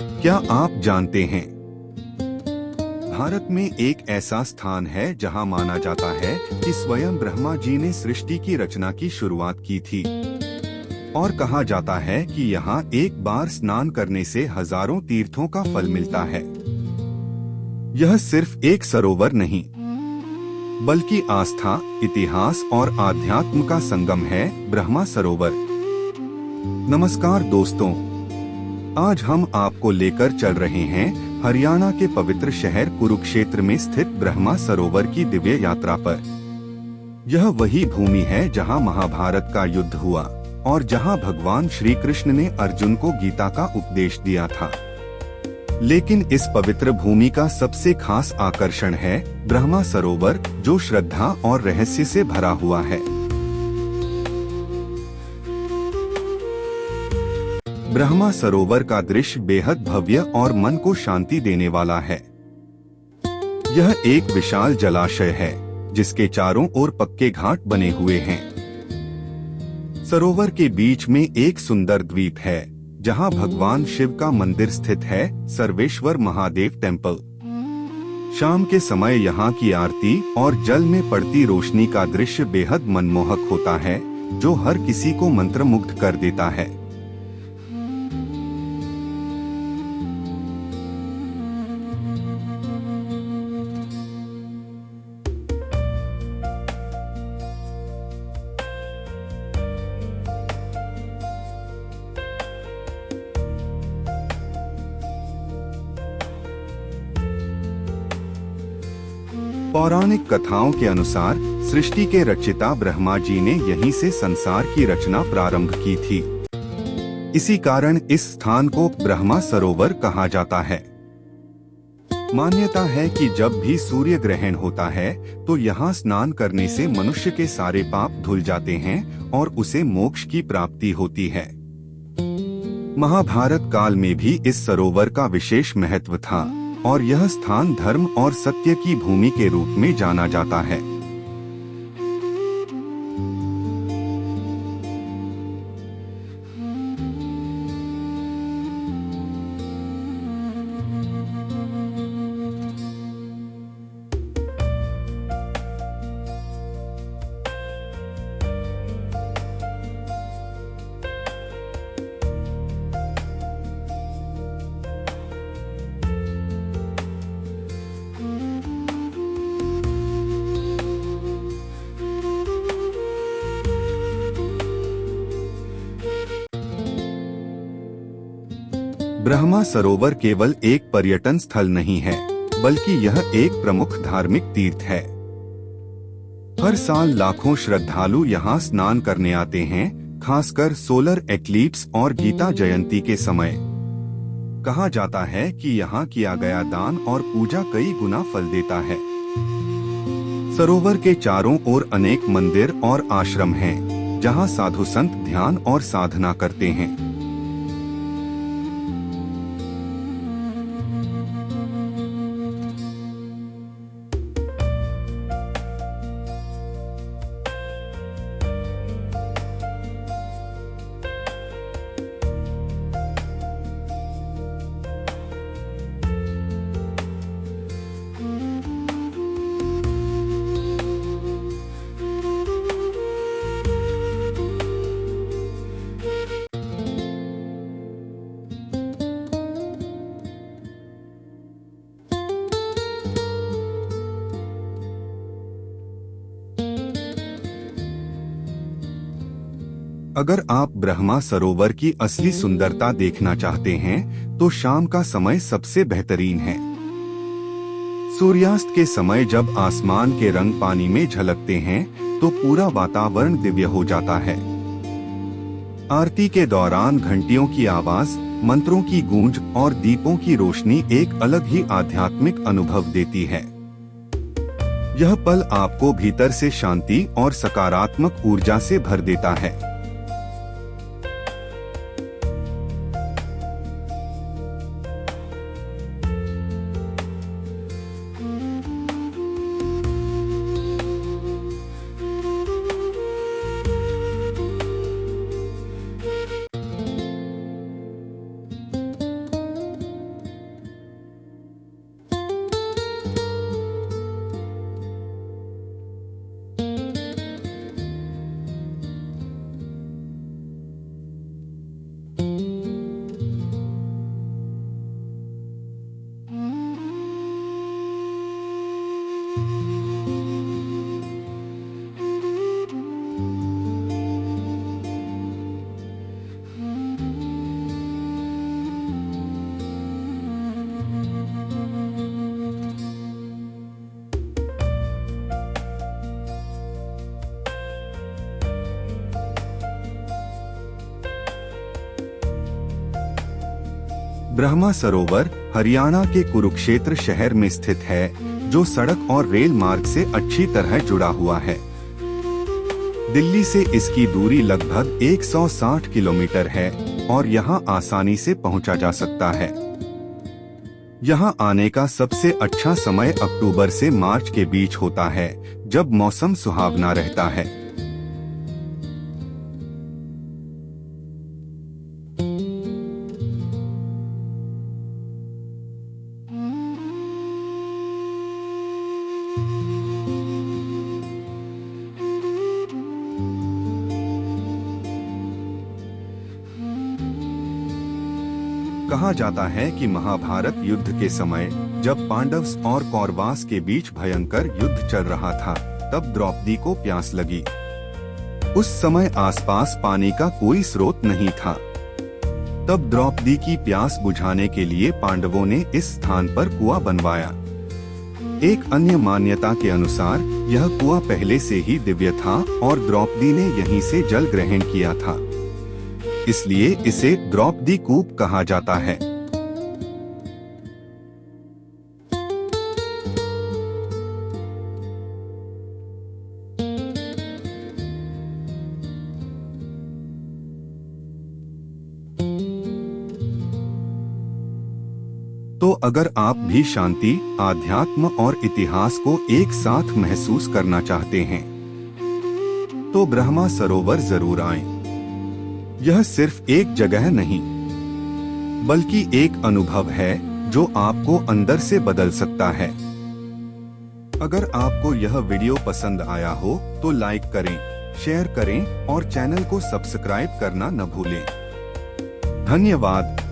क्या आप जानते हैं, भारत में एक ऐसा स्थान है जहां माना जाता है कि स्वयं ब्रह्मा जी ने सृष्टि की रचना की शुरुआत की थी और कहा जाता है कि यहां एक बार स्नान करने से हजारों तीर्थों का फल मिलता है। यह सिर्फ एक सरोवर नहीं, बल्कि आस्था, इतिहास और आध्यात्म का संगम है, ब्रह्मा सरोवर। नमस्कार दोस्तों, आज हम आपको लेकर चल रहे हैं हरियाणा के पवित्र शहर कुरुक्षेत्र में स्थित ब्रह्मा सरोवर की दिव्य यात्रा पर। यह वही भूमि है जहां महाभारत का युद्ध हुआ और जहां भगवान श्री कृष्ण ने अर्जुन को गीता का उपदेश दिया था। लेकिन इस पवित्र भूमि का सबसे खास आकर्षण है ब्रह्मा सरोवर, जो श्रद्धा और रहस्य से भरा हुआ है। ब्रह्मा सरोवर का दृश्य बेहद भव्य और मन को शांति देने वाला है। यह एक विशाल जलाशय है जिसके चारों ओर पक्के घाट बने हुए हैं। सरोवर के बीच में एक सुंदर द्वीप है जहां भगवान शिव का मंदिर स्थित है, सर्वेश्वर महादेव टेम्पल। शाम के समय यहां की आरती और जल में पड़ती रोशनी का दृश्य बेहद मनमोहक होता है, जो हर किसी को मंत्रमुग्ध कर देता है। पौराणिक कथाओं के अनुसार सृष्टि के रचयिता ब्रह्मा जी ने यहीं से संसार की रचना प्रारंभ की थी। इसी कारण इस स्थान को ब्रह्मा सरोवर कहा जाता है। मान्यता है कि जब भी सूर्य ग्रहण होता है तो यहाँ स्नान करने से मनुष्य के सारे पाप धुल जाते हैं और उसे मोक्ष की प्राप्ति होती है। महाभारत काल में भी इस सरोवर का विशेष महत्व था और यह स्थान धर्म और सत्य की भूमि के रूप में जाना जाता है। ब्रह्मा सरोवर केवल एक पर्यटन स्थल नहीं है, बल्कि यह एक प्रमुख धार्मिक तीर्थ है। हर साल लाखों श्रद्धालु यहाँ स्नान करने आते हैं, खासकर सोलर एक्लिप्स और गीता जयंती के समय। कहा जाता है कि यहाँ किया गया दान और पूजा कई गुना फल देता है। सरोवर के चारों ओर अनेक मंदिर और आश्रम हैं, जहाँ साधु संत ध्यान और साधना करते हैं। अगर आप ब्रह्मा सरोवर की असली सुंदरता देखना चाहते हैं तो शाम का समय सबसे बेहतरीन है। सूर्यास्त के समय जब आसमान के रंग पानी में झलकते हैं तो पूरा वातावरण दिव्य हो जाता है। आरती के दौरान घंटियों की आवाज, मंत्रों की गूंज और दीपों की रोशनी एक अलग ही आध्यात्मिक अनुभव देती है। यह पल आपको भीतर से शांति और सकारात्मक ऊर्जा से भर देता है। ब्रह्मा सरोवर हरियाणा के कुरुक्षेत्र शहर में स्थित है, जो सड़क और रेल मार्ग से अच्छी तरह जुड़ा हुआ है। दिल्ली से इसकी दूरी लगभग 160 किलोमीटर है और यहां आसानी से पहुंचा जा सकता है। यहां आने का सबसे अच्छा समय अक्टूबर से मार्च के बीच होता है, जब मौसम सुहावना रहता है। कहा जाता है कि महाभारत युद्ध के समय जब पांडव और कौरवास के बीच भयंकर युद्ध चल रहा था, तब द्रौपदी को प्यास लगी। उस समय आसपास पानी का कोई स्रोत नहीं था। तब द्रौपदी की प्यास बुझाने के लिए पांडवों ने इस स्थान पर कुआं बनवाया। एक अन्य मान्यता के अनुसार यह कुआं पहले से ही दिव्य था और द्रौपदी ने यहीं से जल ग्रहण किया था, इसलिए इसे द्रौपदी कूप कहा जाता है। तो अगर आप भी शांति, आध्यात्म और इतिहास को एक साथ महसूस करना चाहते हैं, तो ब्रह्मा सरोवर जरूर आएं। यह सिर्फ एक जगह नहीं, बल्कि एक अनुभव है जो आपको अंदर से बदल सकता है। अगर आपको यह वीडियो पसंद आया हो तो लाइक करें, शेयर करें और चैनल को सब्सक्राइब करना न भूलें। धन्यवाद।